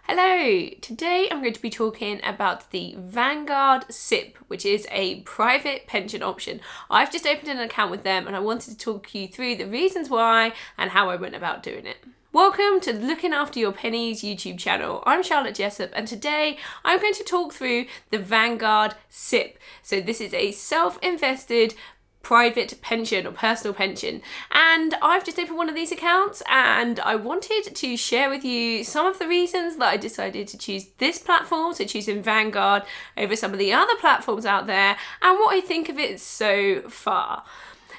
Hello! Today I'm going to be talking about the Vanguard SIPP, which is a private pension option. I've just opened an account with them and I wanted to talk you through the reasons why and how I went about doing it. Welcome to Looking After Your Pennies YouTube channel. I'm Charlotte Jessup and today I'm going to talk through the Vanguard SIPP. So this is a self-invested private pension or personal pension, and I've just opened one of these accounts and I wanted to share with you some of the reasons that I decided to choose this platform, so choosing Vanguard over some of the other platforms out there, and what I think of it so far.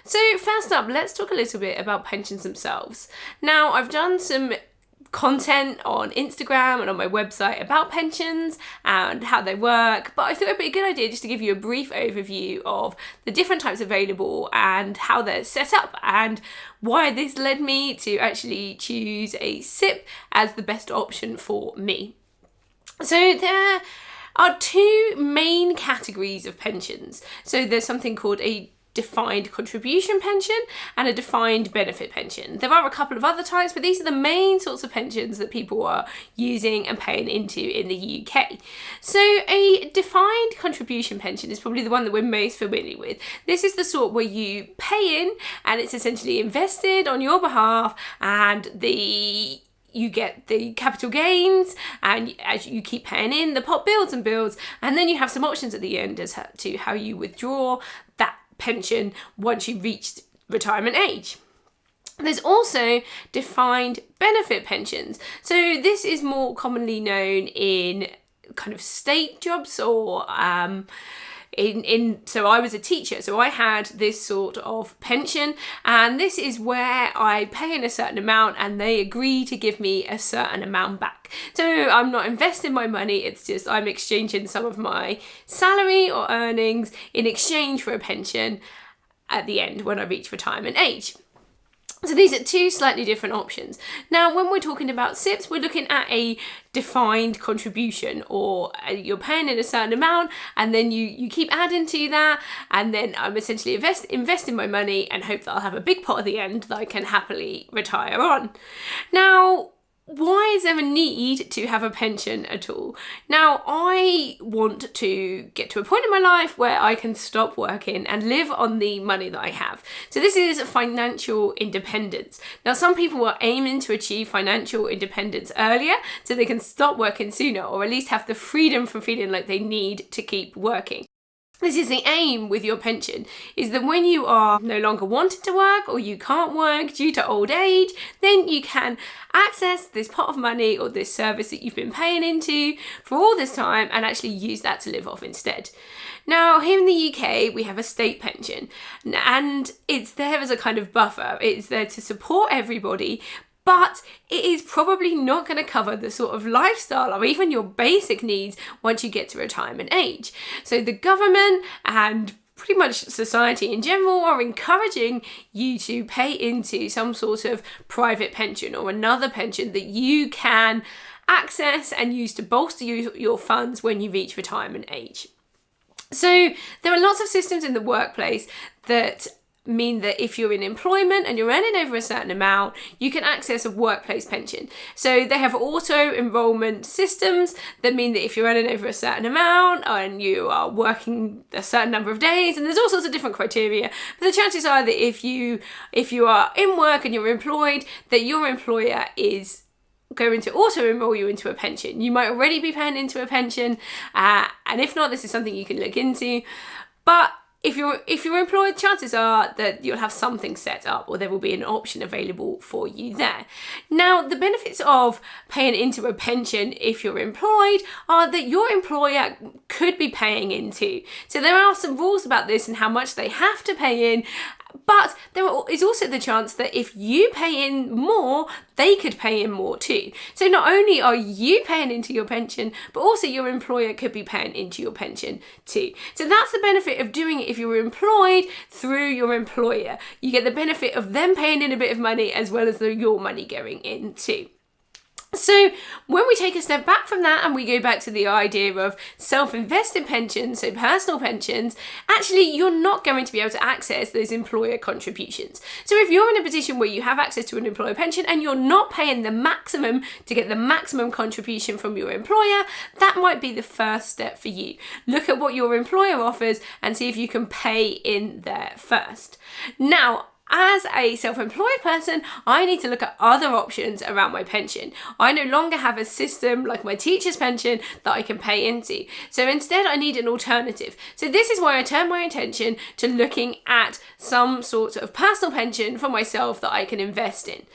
So first up, let's talk a little bit about pensions themselves. Now, I've done some content on Instagram and on my website about pensions and how they work, but I thought it'd be a good idea just to give you a brief overview of the different types available and how they're set up and why this led me to actually choose a SIPP as the best option for me. So there are two main categories of pensions. So there's something called a defined contribution pension and a defined benefit pension. There are a couple of other types, but these are the main sorts of pensions that people are using and paying into in the UK. So a defined contribution pension is probably the one that we're most familiar with. This is the sort where you pay in and it's essentially invested on your behalf, and you get the capital gains, and as you keep paying in, the pot builds and builds, and then you have some options at the end as to how you withdraw that pension once you reach retirement age. There's also defined benefit pensions. So this is more commonly known in kind of state jobs or so I was a teacher, so I had this sort of pension, and this is where I pay in a certain amount and they agree to give me a certain amount back. So I'm not investing my money, it's just I'm exchanging some of my salary or earnings in exchange for a pension at the end when I reach retirement age. So these are two slightly different options. Now, when we're talking about SIPPs, we're looking at a defined contribution, or you're paying in a certain amount and then you keep adding to that, and then I'm essentially investing my money and hope that I'll have a big pot at the end that I can happily retire on. Now, why is there a need to have a pension at all? Now, I want to get to a point in my life where I can stop working and live on the money that I have. So this is financial independence. Now, some people are aiming to achieve financial independence earlier so they can stop working sooner, or at least have the freedom from feeling like they need to keep working. This is the aim with your pension, is that when you are no longer wanting to work or you can't work due to old age, then you can access this pot of money or this service that you've been paying into for all this time and actually use that to live off instead. Now, here in the UK, we have a state pension, and it's there as a kind of buffer. It's there to support everybody, but it is probably not going to cover the sort of lifestyle or even your basic needs once you get to retirement age. So the government and pretty much society in general are encouraging you to pay into some sort of private pension or another pension that you can access and use to bolster your funds when you reach retirement age. So there are lots of systems in the workplace that mean that if you're in employment and you're earning over a certain amount, you can access a workplace pension. So they have auto-enrollment systems that mean that if you're earning over a certain amount and you are working a certain number of days, and there's all sorts of different criteria, but the chances are that if you are in work and you're employed, that your employer is going to auto-enroll you into a pension. You might already be paying into a pension, and if not, this is something you can look into. But if you're employed, chances are that you'll have something set up, or there will be an option available for you there. Now, the benefits of paying into a pension if you're employed are that your employer could be paying into. So there are some rules about this and how much they have to pay in, but there is also the chance that if you pay in more, they could pay in more too. So not only are you paying into your pension, but also your employer could be paying into your pension too. So that's the benefit of doing it if you're employed through your employer. You get the benefit of them paying in a bit of money as well as your money going in too. So when we take a step back from that and we go back to the idea of self-invested pensions, so personal pensions, actually you're not going to be able to access those employer contributions. So if you're in a position where you have access to an employer pension and you're not paying the maximum to get the maximum contribution from your employer, that might be the first step for you. Look at what your employer offers and see if you can pay in there first. Now, as a self-employed person, I need to look at other options around my pension. I no longer have a system like my teacher's pension that I can pay into. So instead, I need an alternative. So this is why I turn my attention to looking at some sort of personal pension for myself that I can invest in.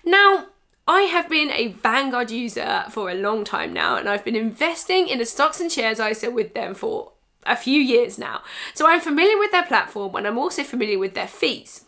Now, I have been a Vanguard user for a long time now, and I've been investing in a stocks and shares ISA with them for a few years now. So I'm familiar with their platform, and I'm also familiar with their fees.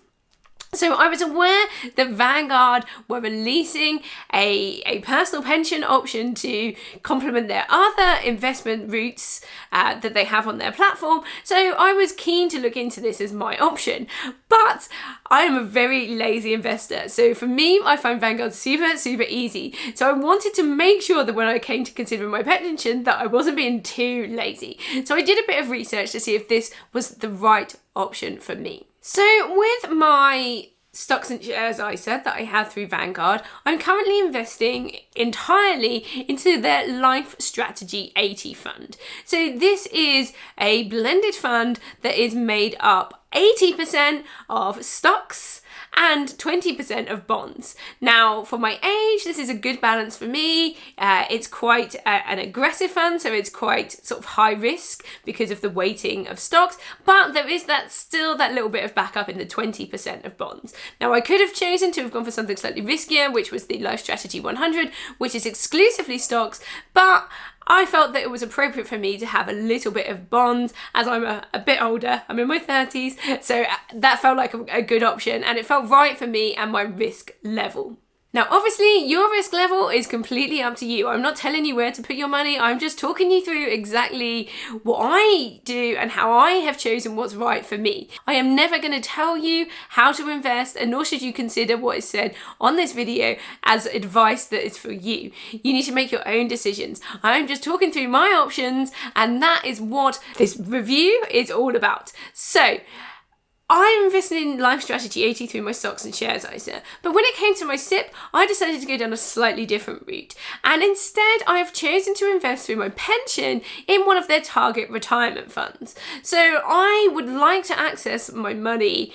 So I was aware that Vanguard were releasing a personal pension option to complement their other investment routes that they have on their platform. So I was keen to look into this as my option, but I am a very lazy investor. So for me, I find Vanguard super easy. So I wanted to make sure that when I came to considering my pension that I wasn't being too lazy. So I did a bit of research to see if this was the right option for me. So with my stocks and shares ISA that I have through Vanguard, I'm currently investing entirely into their Life Strategy 80 fund. So this is a blended fund that is made up 80% of stocks and 20% of bonds. Now, for my age, this is a good balance for me. It's quite an aggressive fund, so it's quite sort of high risk because of the weighting of stocks, but there is still that little bit of backup in the 20% of bonds. Now, I could have chosen to have gone for something slightly riskier, which was the Life Strategy 100, which is exclusively stocks, but I felt that it was appropriate for me to have a little bit of bonds as I'm a bit older. I'm in my 30s, so that felt like a good option, and it felt right for me and my risk level. Now, obviously, your risk level is completely up to you. I'm not telling you where to put your money. I'm just talking you through exactly what I do and how I have chosen what's right for me. I am never going to tell you how to invest, and nor should you consider what is said on this video as advice that is for you. You need to make your own decisions. I'm just talking through my options, and that is what this review is all about. So, I invested in Life Strategy 80 through my stocks and shares ISA, but when it came to my SIP, I decided to go down a slightly different route, and instead I have chosen to invest through my pension in one of their target retirement funds. So I would like to access my money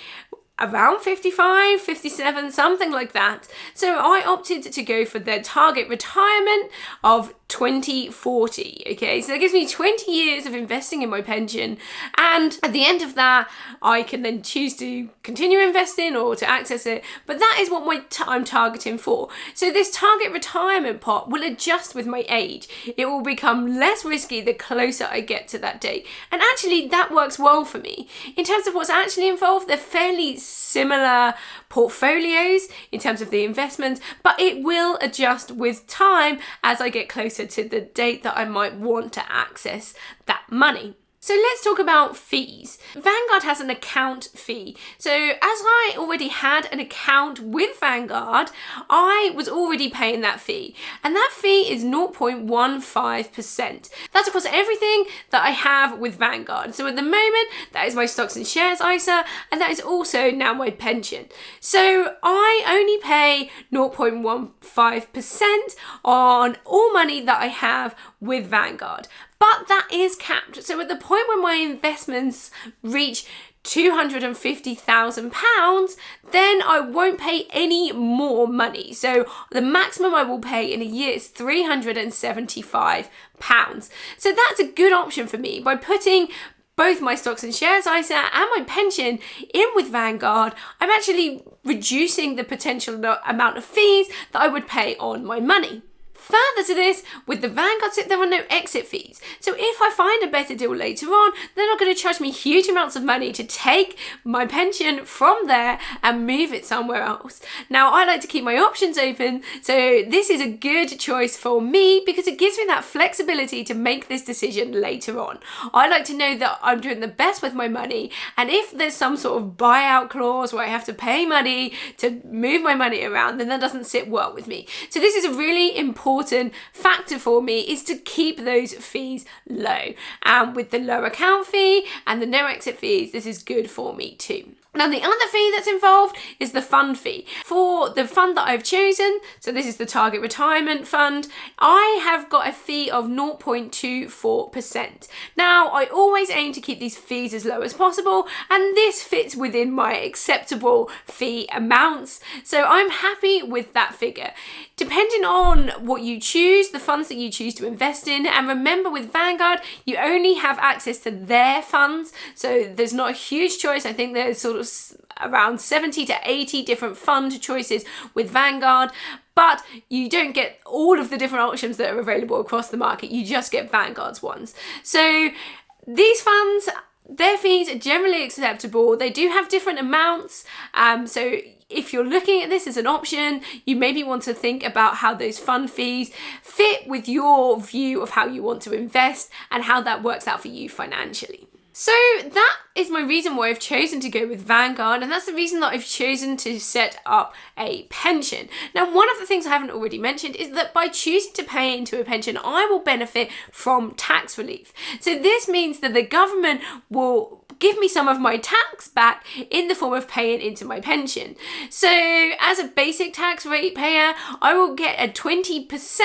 around 55, 57, something like that. So I opted to go for their target retirement of 2040, okay? So that gives me 20 years of investing in my pension, and at the end of that, I can then choose to continue investing or to access it, but that is what I'm targeting for. So this target retirement pot will adjust with my age. It will become less risky the closer I get to that date, and actually that works well for me. In terms of what's actually involved, they're fairly similar portfolios in terms of the investments, but it will adjust with time as I get closer to the date that I might want to access that money. So let's talk about fees. Vanguard has an account fee. So as I already had an account with Vanguard, I was already paying that fee. And that fee is 0.15%. That's across everything that I have with Vanguard. So at the moment, that is my stocks and shares ISA, and that is also now my pension. So I only pay 0.15% on all money that I have with Vanguard. But that is capped. So at the point when my investments reach £250,000, then I won't pay any more money. So the maximum I will pay in a year is £375. So that's a good option for me. By putting both my stocks and shares ISA and my pension in with Vanguard, I'm actually reducing the potential amount of fees that I would pay on my money. Further to this, with the Vanguard SIPP, there are no exit fees. So if I find a better deal later on, they're not going to charge me huge amounts of money to take my pension from there and move it somewhere else. Now, I like to keep my options open, so this is a good choice for me because it gives me that flexibility to make this decision later on. I like to know that I'm doing the best with my money, and if there's some sort of buyout clause where I have to pay money to move my money around, then that doesn't sit well with me. So this is a really important factor for me, is to keep those fees low. And with the low account fee and the no exit fees, this is good for me too. Now, the other fee that's involved is the fund fee. For the fund that I've chosen, so this is the Target Retirement Fund, I have got a fee of 0.24%. Now, I always aim to keep these fees as low as possible, and this fits within my acceptable fee amounts, so I'm happy with that figure. Depending on what you choose, the funds that you choose to invest in, and remember with Vanguard, you only have access to their funds, so there's not a huge choice. I think there's sort of around 70 to 80 different fund choices with Vanguard, but you don't get all of the different options that are available across the market. You just get Vanguard's ones. So these funds, their fees are generally acceptable. They do have different amounts, so if you're looking at this as an option, you maybe want to think about how those fund fees fit with your view of how you want to invest and how that works out for you financially. So that is my reason why I've chosen to go with Vanguard, and that's the reason that I've chosen to set up a pension. Now, one of the things I haven't already mentioned is that by choosing to pay into a pension, I will benefit from tax relief. So this means that the government will give me some of my tax back in the form of paying into my pension. So as a basic tax rate payer, I will get a 20%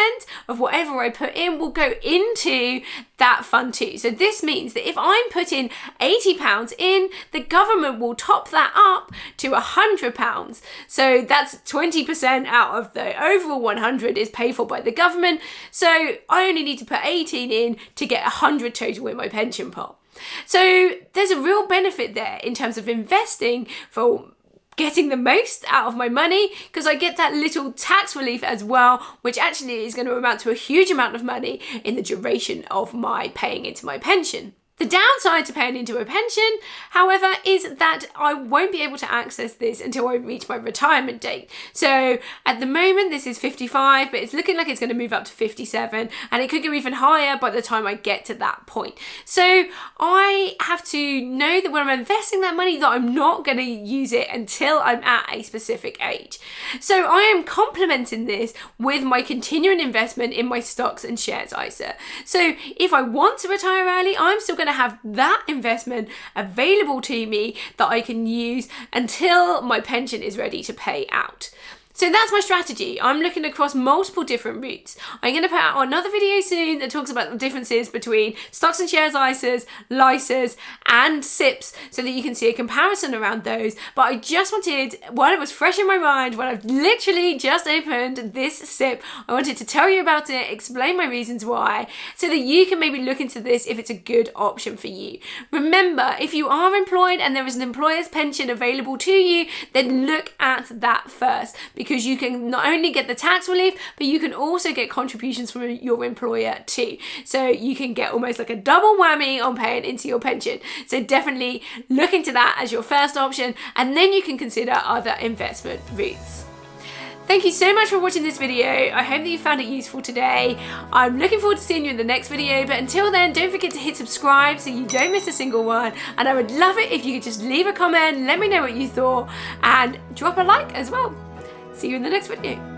of whatever I put in will go into that fund too. So this means that if I'm putting £80 in, the government will top that up to £100. So that's 20% out of the overall 100 is paid for by the government. So I only need to put 18 in to get 100 total in my pension pot. So there's a real benefit there in terms of investing for getting the most out of my money, because I get that little tax relief as well, which actually is going to amount to a huge amount of money in the duration of my paying into my pension. The downside to paying into a pension, however, is that I won't be able to access this until I reach my retirement date. So at the moment, this is 55, but it's looking like it's going to move up to 57, and it could go even higher by the time I get to that point. So I have to know that when I'm investing that money, that I'm not going to use it until I'm at a specific age. So I am complementing this with my continuing investment in my stocks and shares ISA. So if I want to retire early, I'm still going to have that investment available to me that I can use until my pension is ready to pay out. So that's my strategy. I'm looking across multiple different routes. I'm going to put out another video soon that talks about the differences between stocks and shares ISAs, LISAs, and SIPs, so that you can see a comparison around those. But I just wanted, while it was fresh in my mind, when I've literally just opened this SIP, I wanted to tell you about it, explain my reasons why, so that you can maybe look into this if it's a good option for you. Remember, if you are employed and there is an employer's pension available to you, then look at that first, because you can not only get the tax relief, but you can also get contributions from your employer too. So you can get almost like a double whammy on paying into your pension. So definitely look into that as your first option, and then you can consider other investment routes. Thank you so much for watching this video. I hope that you found it useful today. I'm looking forward to seeing you in the next video, but until then, don't forget to hit subscribe so you don't miss a single one. And I would love it if you could just leave a comment, let me know what you thought, and drop a like as well. See you in the next video.